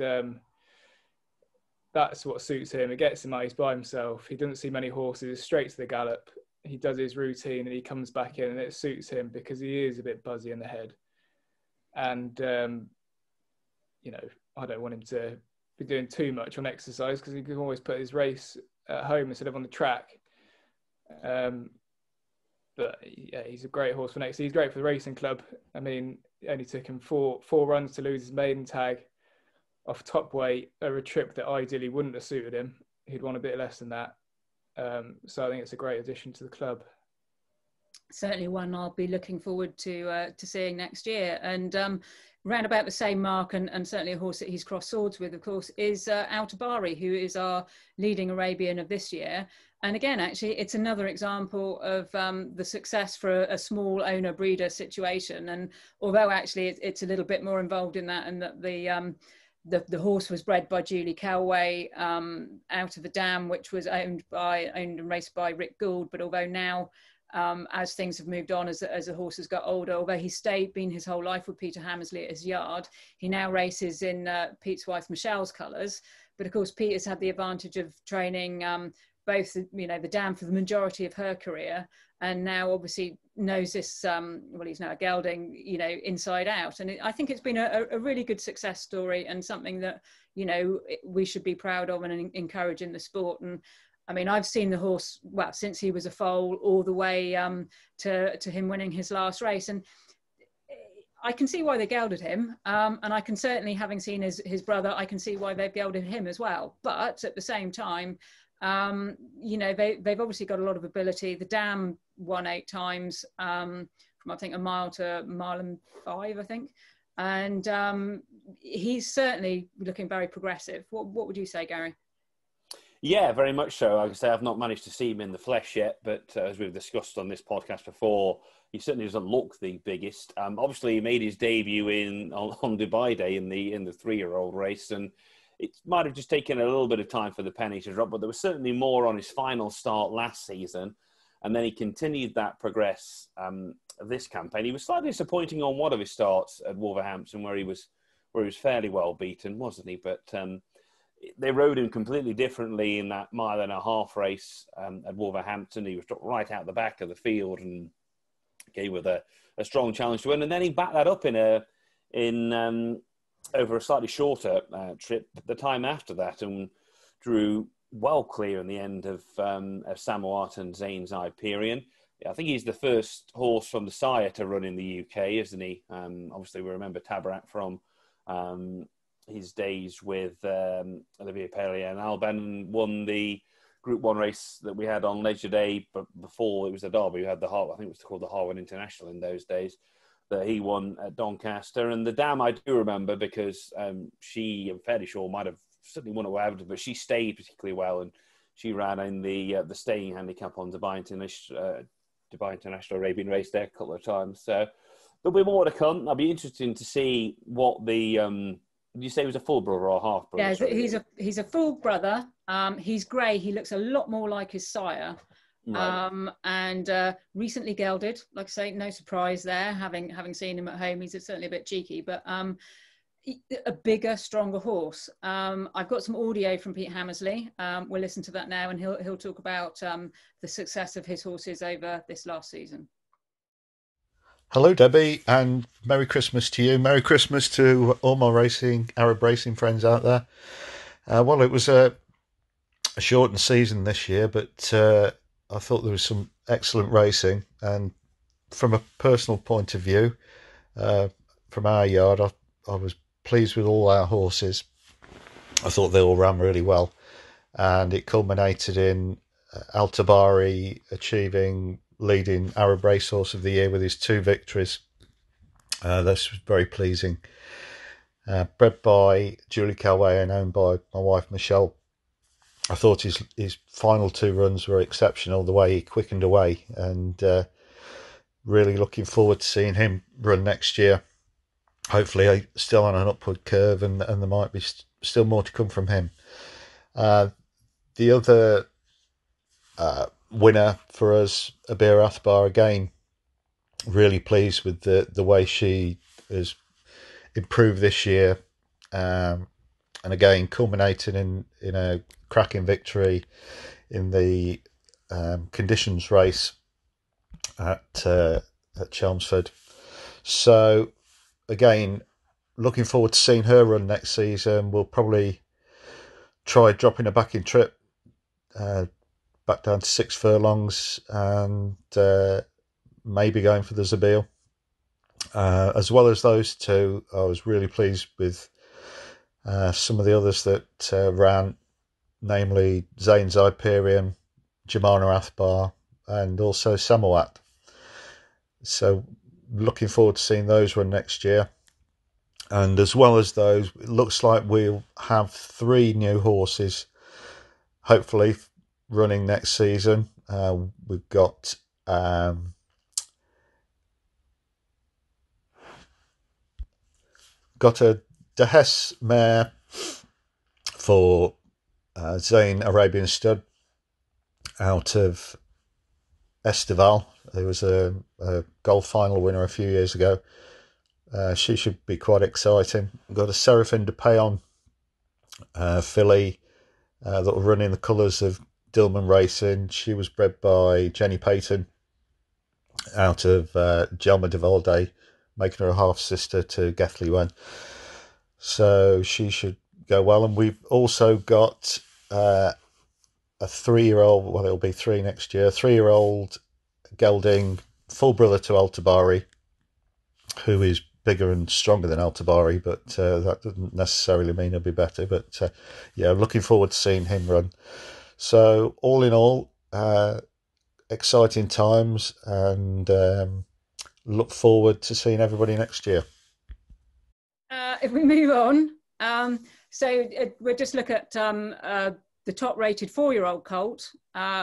C: that's what suits him. It gets him out. He's by himself. He doesn't see many horses. Straight to the gallop. He does his routine and he comes back in, and it suits him because he is a bit buzzy in the head. And I don't want him to be doing too much on exercise because he can always put his race at home instead of on the track. But yeah, he's a great horse for next season. He's great for the racing club. I mean, it only took him four runs to lose his maiden tag off top weight over a trip that ideally wouldn't have suited him. He'd want a bit less than that. So I think it's a great addition to the club.
B: Certainly one I'll be looking forward to seeing next year. And round about the same mark, and certainly a horse that he's crossed swords with, of course, is Altabari, who is our leading Arabian of this year. And again, actually, it's another example of the success for a small owner breeder situation. And although actually it's a little bit more involved in that, and that the horse was bred by Julie Kelway out of the dam, which was owned and raced by Rick Gould. But although now, as things have moved on, as the horse has got older, although he's been his whole life with Peter Hammersley at his yard, he now races in Pete's wife Michelle's colours. But of course, Peter's had the advantage of training both, the dam for the majority of her career, and now obviously knows this, he's now a gelding, inside out. And I think it's been a really good success story, and something that, we should be proud of and encourage in the sport. And I mean, I've seen the horse, since he was a foal all the way to him winning his last race. And I can see why they gelded him. And I can certainly, having seen his brother, I can see why they've gelded him as well. But at the same time, they've obviously got a lot of ability. The dam won 8 times, from I think a mile to 1.5 miles, I think. And he's certainly looking very progressive. What would you say, Gary?
D: Yeah, very much so. Like I say, I've not managed to see him in the flesh yet, but as we've discussed on this podcast before, he certainly doesn't look the biggest. Obviously, he made his debut on Dubai Day in the 3-year-old race, and it might have just taken a little bit of time for the penny to drop, but there was certainly more on his final start last season. And then he continued that progress this campaign. He was slightly disappointing on one of his starts at Wolverhampton, where he was fairly well beaten, wasn't he? But they rode him completely differently in that 1.5 mile race at Wolverhampton. He was dropped right out the back of the field and gave with a strong challenge to win. And then he backed that up in over a slightly shorter trip the time after that, and drew well clear in the end of Samowat and Zane's Hyperion. I think he's the first horse from the sire to run in the UK, isn't he? Obviously, we remember Tabarak from his days with Olivier Perrier and Alban, won the Group 1 race that we had on Leisure Day, but before it was the Derby, we had I think it was called the Harwin International in those days, that he won at Doncaster. And the Dam I do remember because she, I'm fairly sure, might have certainly won away, but she stayed particularly well, and she ran in the staying handicap on Dubai International Arabian Race there a couple of times. So there'll be more to come. I'll be interested to see what the did you say he was a full brother or a half brother?
B: Yeah, he's a full brother. He's grey. He looks a lot more like his sire. Right. And recently gelded, like I say, no surprise there. Having seen him at home, he's certainly a bit cheeky, but a bigger, stronger horse. I've got some audio from Pete Hammersley. We'll listen to that now, and he'll talk about the success of his horses over this last season.
F: Hello, Debbie, and Merry Christmas to you. Merry Christmas to all my Arab racing friends out there. Well, it was a shortened season this year, but I thought there was some excellent racing. And from a personal point of view, from our yard, I was pleased with all our horses. I thought they all ran really well. And it culminated in Al-Tabari achieving leading Arab Racehorse of the Year with his 2 victories. This was very pleasing. Bred by Julie Calway and owned by my wife Michelle. I thought his final 2 runs were exceptional, the way he quickened away, and really looking forward to seeing him run next year. Hopefully still on an upward curve, and there might be still more to come from him. The other winner for us, Abir Athbar, again, really pleased with the way she has improved this year, and again culminating in a cracking victory in the conditions race at Chelmsford. So again, looking forward to seeing her run next season. We'll probably try dropping her back in trip, back down to 6 furlongs, and maybe going for the Zabeel. As well as those 2, I was really pleased with some of the others that ran, namely Zane's Hyperion, Jemana Athbar, and also Samowat. So looking forward to seeing those run next year. And as well as those, it looks like we'll have 3 new horses, hopefully, running next season. We've got a Dehes mare for Zane Arabian Stud out of Estival. There was a golf final winner a few years ago. She should be quite exciting. We've got a Seraphine de Payon filly that will run in the colours of Dillman Racing. She was bred by Jenny Payton out of Jelma de Valde, making her a half sister to Gethley Wen. So she should go well. And we've also got a 3-year-old, well, it'll be 3 next year, 3-year-old gelding, full brother to Al-Tabari, who is bigger and stronger than Al-Tabari, but that doesn't necessarily mean he'll be better. But yeah, looking forward to seeing him run. So all in all, exciting times, and look forward to seeing everybody next year.
B: If we move on, so we'll just look at the top-rated 4-year-old colt,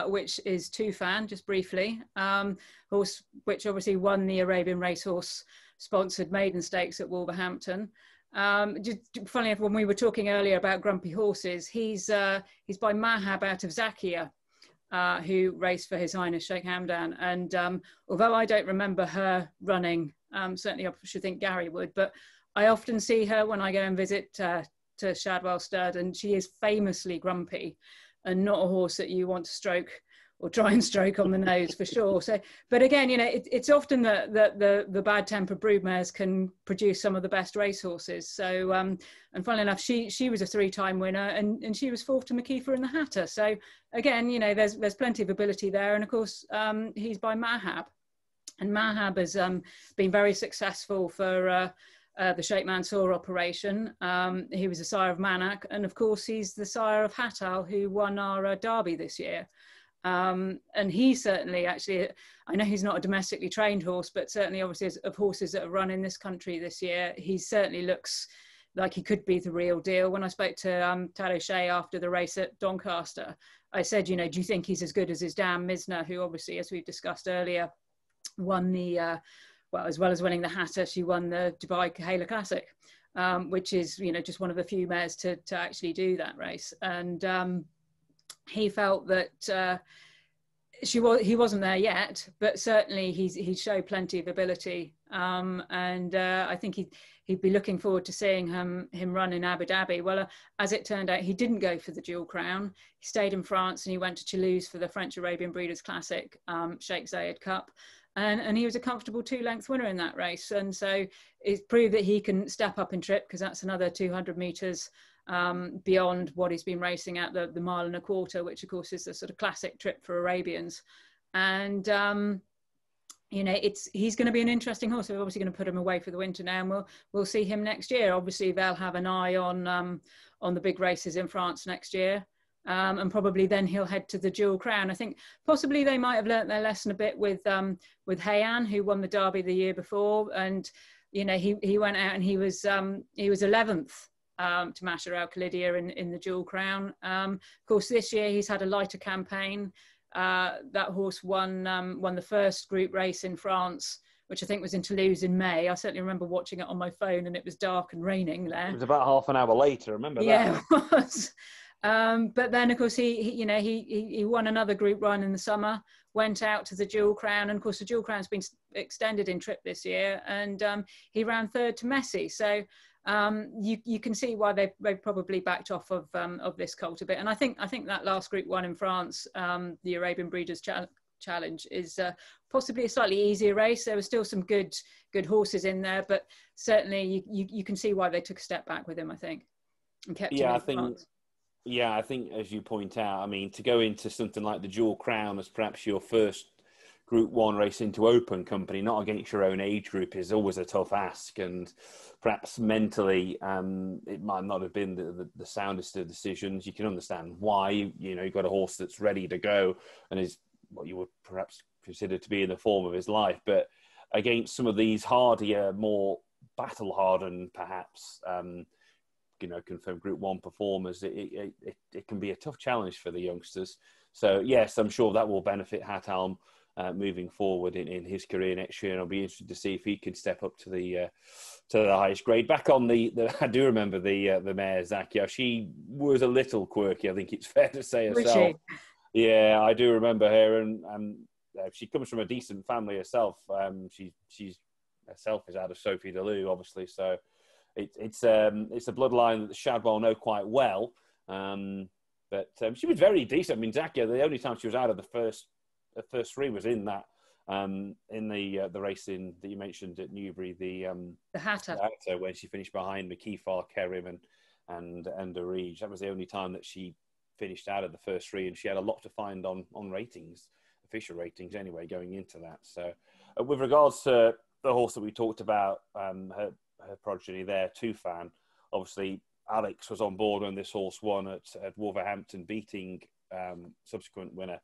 B: which is Tufan, just briefly, horse which obviously won the Arabian Racehorse sponsored maiden stakes at Wolverhampton. Just funny enough, when we were talking earlier about grumpy horses, he's by Mahab out of Zakia, who raced for His Highness Sheikh Hamdan. And although I don't remember her running, certainly I should think Gary would, but I often see her when I go and visit to Shadwell Stud, and she is famously grumpy and not a horse that you want to stroke or try and stroke on the nose for sure. So, but again, it's often that the bad-tempered broodmares can produce some of the best racehorses. So, and funnily enough, she was a 3-time winner, and she was 4th to McKeefer in the Hatter. So again, there's plenty of ability there. And of course, he's by Mahab, and Mahab has been very successful for the Sheikh Mansour operation. He was the sire of Manak, and of course, he's the sire of Hattal, who won our Derby this year. And he certainly, actually, I know he's not a domestically trained horse, but certainly obviously of horses that have run in this country this year, he certainly looks like he could be the real deal. When I spoke to Tad O'Shea after the race at Doncaster, I said, do you think he's as good as his dam Misna, who obviously, as we've discussed earlier, won the, well, as well as winning the Hatter, she won the Dubai Kahela Classic, which is, just one of the few mares to actually do that race. And he felt that he wasn't there yet, but certainly he showed plenty of ability, and I think he'd be looking forward to seeing him run in Abu Dhabi. Well, as it turned out, he didn't go for the dual crown. He stayed in France and he went to Toulouse for the French Arabian Breeders' Classic, Sheikh Zayed Cup. And he was a comfortable 2-length winner in that race. And so it's proved that he can step up in trip, because that's another 200 metres beyond what he's been racing at, the 1.25 miles, which of course is the sort of classic trip for Arabians. And, he's going to be an interesting horse. We're obviously going to put him away for the winter now, and we'll see him next year. Obviously, they'll have an eye on the big races in France next year. And probably then he'll head to the dual crown. I think possibly they might have learnt their lesson a bit with Hayan, who won the Derby the year before, and he went out and he was 11th to Masha Al Khalidia in the dual crown. Of course, this year he's had a lighter campaign. That horse won the first group race in France, which I think was in Toulouse in May. I certainly remember watching it on my phone, and it was dark and raining there.
D: It was about half an hour later. Remember that?
B: Yeah, it was. But then, of course, he won another group run in the summer, went out to the dual crown, and of course the dual crown's been extended in trip this year, and he ran 3rd to Messi. So you can see why they've probably backed off of this colt a bit. And I think that last group one in France, the Arabian Breeders' Challenge, is possibly a slightly easier race. There were still some good horses in there, but certainly you can see why they took a step back with him, I think, and kept him in France.
D: Yeah, I think, as you point out, I mean, to go into something like the Dual Crown as perhaps your first Group 1 race into open company, not against your own age group, is always a tough ask. And perhaps mentally, it might not have been the soundest of decisions. You can understand why. You've got a horse that's ready to go and is what you would perhaps consider to be in the form of his life. But against some of these hardier, more battle-hardened, perhaps, confirmed Group 1 performers, it can be a tough challenge for the youngsters. So yes, I'm sure that will benefit Hattalm moving forward in his career next year, and I'll be interested to see if he can step up to the highest grade. Back on the I do remember the mare Zakia. She was a little quirky, I think it's fair to say herself. Yeah, I do remember her, and she comes from a decent family herself. She's herself is out of Sophie Delou, obviously, so. It's a bloodline that the Shadwell know quite well, but she was very decent. I mean, Zakia, the only time she was out of the first 3 was in that in the racing that you mentioned at Newbury, the
B: Hatter,
D: when she finished behind McKeefer, Kerim, and ARH. That was the only time that she finished out of the first 3, and she had a lot to find on ratings, official ratings anyway, going into that. So, with regards to the horse that we talked about, her progeny there, Tufan. Obviously, Alex was on board when this horse won at Wolverhampton, beating subsequent winner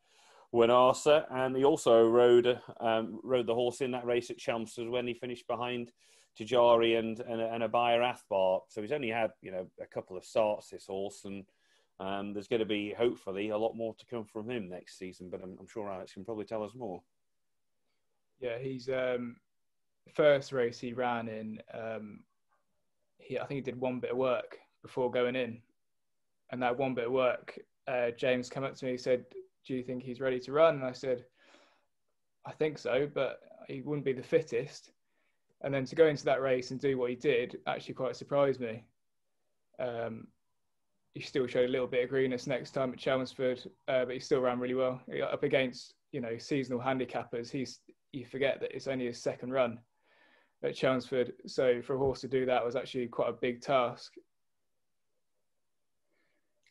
D: Winarsa, and he also rode the horse in that race at Chelmsford when he finished behind Tajari and a Bayer Athbar. So he's only had a couple of starts, this horse, and there's going to be hopefully a lot more to come from him next season. But I'm sure Alex can probably tell us more.
C: Yeah, he's. First race he ran in, I think he did one bit of work before going in, and that one bit of work, James came up to me, he said, do you think he's ready to run? And I said, I think so, but he wouldn't be the fittest. And then to go into that race and do what he did actually quite surprised me. He still showed a little bit of greenness next time at Chelmsford, but he still ran really well. Up against, seasonal handicappers, you forget that it's only his second run at Chelmsford. So for a horse to do that was actually quite a big task.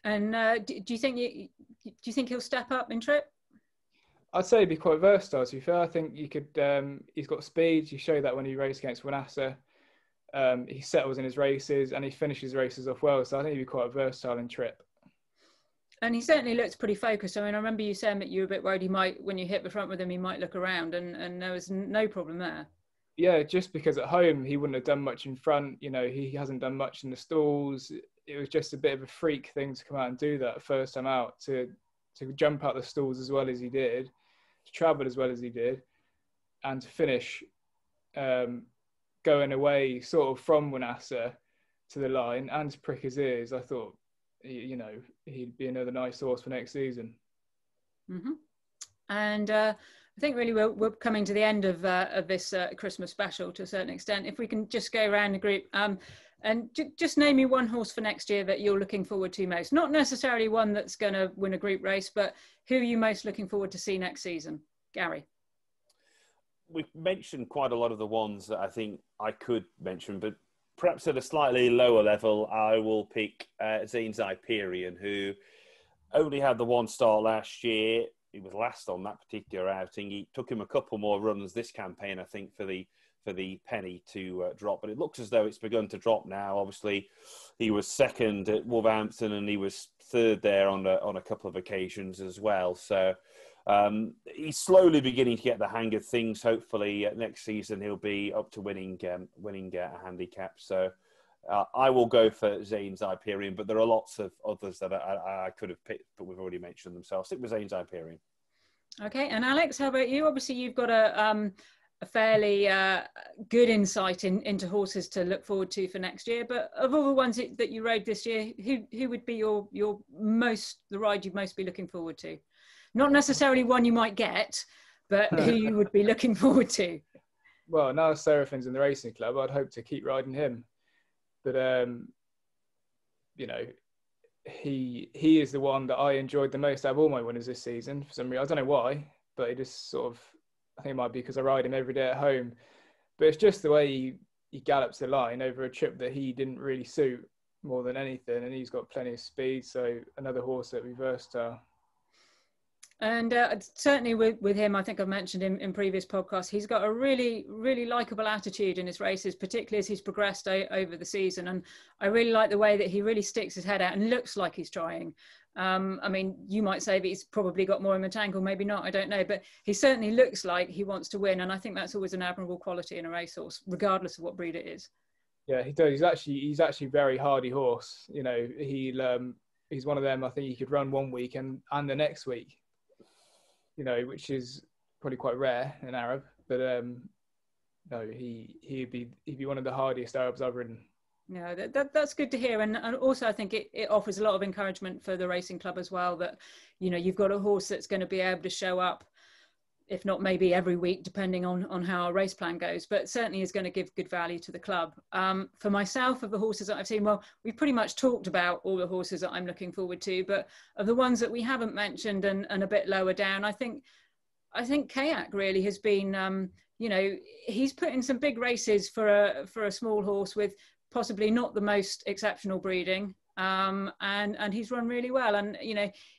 B: And do you think he'll step up in trip?
C: I'd say he'd be quite versatile, to be fair. I think you could. He's got speed. You showed that when he raced against Wanassa. He settles in his races and he finishes races off well. So I think he'd be quite versatile in trip.
B: And he certainly looks pretty focused. I mean, I remember you saying that you were a bit worried he might, when you hit the front with him, he might look around, and there was no problem there.
C: Yeah, just because at home he wouldn't have done much in front. He hasn't done much in the stalls. It was just a bit of a freak thing to come out and do that first time out, to jump out the stalls as well as he did, to travel as well as he did, and to finish going away sort of from Wanassa to the line and to prick his ears. I thought, he'd be another nice horse for next season.
B: Mm-hmm. And I think really we're coming to the end of this Christmas special to a certain extent. If we can just go around the group and just name me one horse for next year that you're looking forward to most. Not necessarily one that's going to win a group race, but who are you most looking forward to see next season? Gary?
D: We've mentioned quite a lot of the ones that I think I could mention, but perhaps at a slightly lower level, I will pick Zane's Hyperion, who only had the one start last year. He was last on that particular outing. It took him a couple more runs this campaign, I think, for the penny to drop. But it looks as though it's begun to drop now. Obviously, he was second at Wolverhampton and he was third there on a couple of occasions as well. So he's slowly beginning to get the hang of things. Hopefully, next season he'll be up to winning a handicap. So I will go for Zane's Hyperion, but there are lots of others that I could have picked, but we've already mentioned them. So I'll stick with Zane's Hyperion. Okay,
B: and Alex, how about you? Obviously, you've got a fairly good insight into horses to look forward to for next year. But of all the ones that you rode this year, who would be the ride you'd most be looking forward to? Not necessarily one you might get, but who you would be looking forward to.
C: Well, now Seraphin's in the racing club, I'd hope to keep riding him. But, he is the one that I enjoyed the most out of all my winners this season. For some reason, I don't know why, but it just sort of, I think it might be because I ride him every day at home. But it's just the way he gallops the line over a trip that he didn't really suit more than anything. And he's got plenty of speed, so another horse that would be versatile.
B: And certainly with him, I think I've mentioned him in previous podcasts, he's got a really, really likeable attitude in his races, particularly as he's progressed over the season. And I really like the way that he really sticks his head out and looks like he's trying. I mean, you might say that he's probably got more in the tank, or maybe not, I don't know. But he certainly looks like he wants to win. And I think that's always an admirable quality in a racehorse, regardless of what breed it is.
C: Yeah, he does. He's actually a very hardy horse. He's one of them, I think he could run one week and the next week. Which is probably quite rare in Arab, but no, he'd be one of the hardiest Arabs I've ridden.
B: Yeah, that's good to hear, and also I think it offers a lot of encouragement for the racing club as well. That you've got a horse that's going to be able to show up, if not maybe every week, depending on how our race plan goes, but certainly is going to give good value to the club. For myself, of the horses that I've seen, well, we've pretty much talked about all the horses that I'm looking forward to, but of the ones that we haven't mentioned and a bit lower down, I think Kayak really has been, he's put in some big races for a small horse with possibly not the most exceptional breeding, and he's run really well. And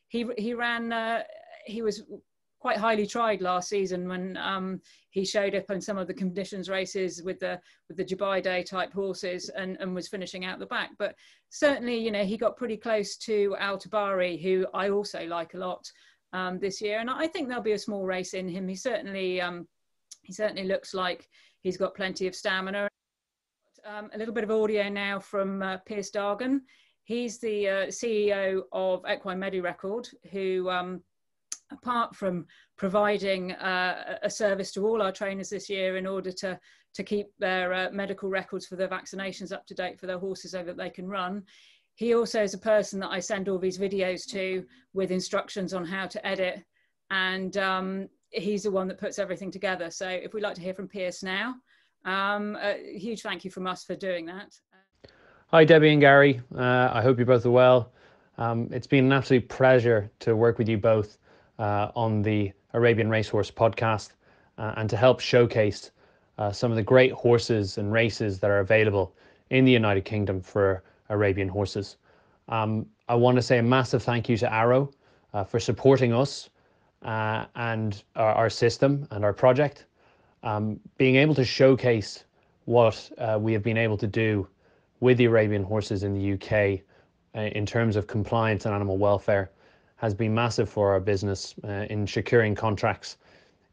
B: he ran, he was quite highly tried last season when he showed up in some of the conditions races with the Dubai Day type horses and was finishing out the back. But certainly, he got pretty close to Al Tabari, who I also like a lot this year. And I think there'll be a small race in him. He certainly looks like he's got plenty of stamina. A little bit of audio now from Piers Dargan. He's the CEO of Equine Medi Record, who apart from providing a service to all our trainers this year in order to keep their medical records for their vaccinations up to date for their horses so that they can run, he also is a person that I send all these videos to with instructions on how to edit. And he's the one that puts everything together. So if we'd like to hear from Pierce now, a huge thank you from us for doing that.
G: Hi, Debbie and Gary. I hope you both are well. It's been an absolute pleasure to work with you both on the Arabian Racehorse podcast and to help showcase some of the great horses and races that are available in the United Kingdom for Arabian horses. I want to say a massive thank you to Arrow for supporting us and our system and our project. Being able to showcase what we have been able to do with the Arabian horses in the UK in terms of compliance and animal welfare has been massive for our business in securing contracts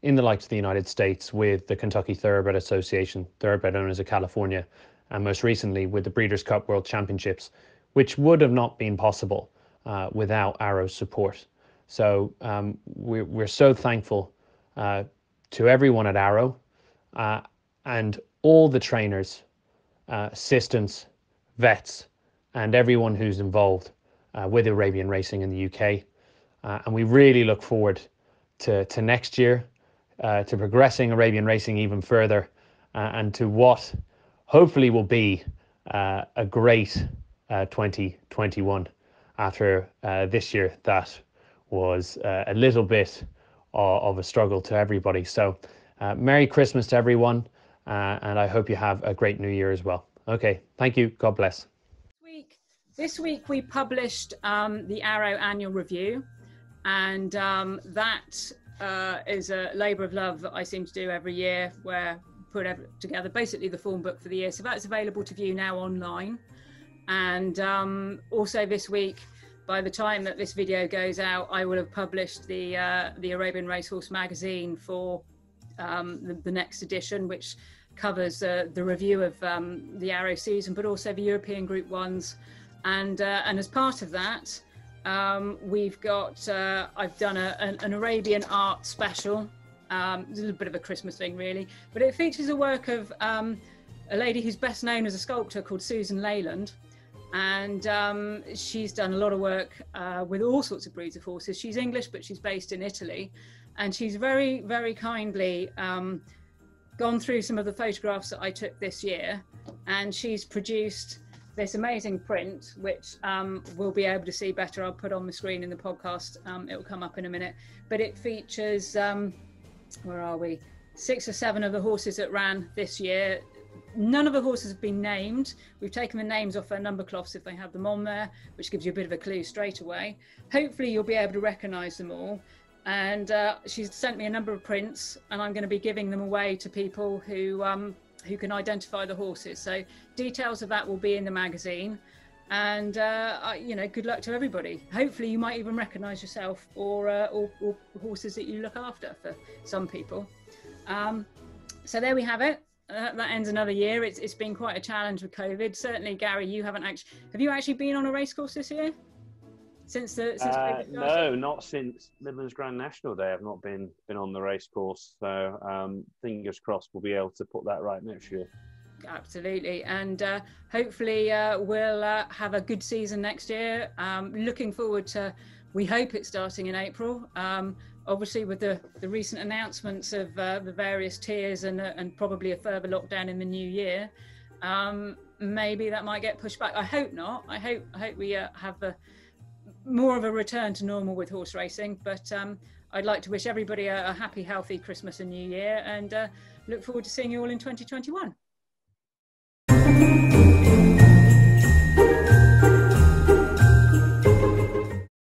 G: in the likes of the United States with the Kentucky Thoroughbred Association, Thoroughbred Owners of California, and most recently with the Breeders' Cup World Championships, which would have not been possible without Arrow's support. So we're so thankful to everyone at Arrow and all the trainers, assistants, vets, and everyone who's involved with Arabian racing in the UK. And we really look forward to next year, to progressing Arabian racing even further, and to what hopefully will be a great 2021 after this year that was a little bit of a struggle to everybody. So Merry Christmas to everyone, and I hope you have a great New Year as well. Okay, thank you. God bless.
B: This week we published the Arrow Annual Review, and that is a labour of love that I seem to do every year, where I put together basically the form book for the year. So that's available to view now online. And also this week, by the time that this video goes out, I will have published the Arabian Racehorse magazine for the next edition, which covers the review of the Arrow season, but also the European Group 1s. And as part of that, we've got, I've done an Arabian art special. It's a little bit of a Christmas thing, really, but it features a work of a lady who's best known as a sculptor called Susan Leyland. And she's done a lot of work with all sorts of breeds of horses. She's English, but she's based in Italy. And she's very, very kindly gone through some of the photographs that I took this year. And she's produced this amazing print, which we'll be able to see better. I'll put on the screen in the podcast. It'll come up in a minute. But it features, where are we? 6 or 7 of the horses that ran this year. None of the horses have been named. We've taken the names off their number cloths if they have them on there, which gives you a bit of a clue straight away. Hopefully you'll be able to recognise them all. And she's sent me a number of prints, and I'm going to be giving them away to people who can identify the horses. So details of that will be in the magazine. And you know, good luck to everybody. Hopefully you might even recognise yourself or horses that you look after for some people. So there we have it. That ends another year. It's been quite a challenge with COVID. Certainly, Gary, you have you actually been on a racecourse this year? Since COVID started?
D: No, not since Midlands Grand National Day. I've not been on the racecourse. So fingers crossed we'll be able to put that right next year.
B: Absolutely, and hopefully we'll have a good season next year. Looking forward to, we hope it's starting in April. Obviously with the recent announcements of the various tiers and probably a further lockdown in the new year, maybe that might get pushed back. I hope not. I hope we have more of a return to normal with horse racing, but I'd like to wish everybody a happy, healthy Christmas and New Year, and look forward to seeing you all in 2021.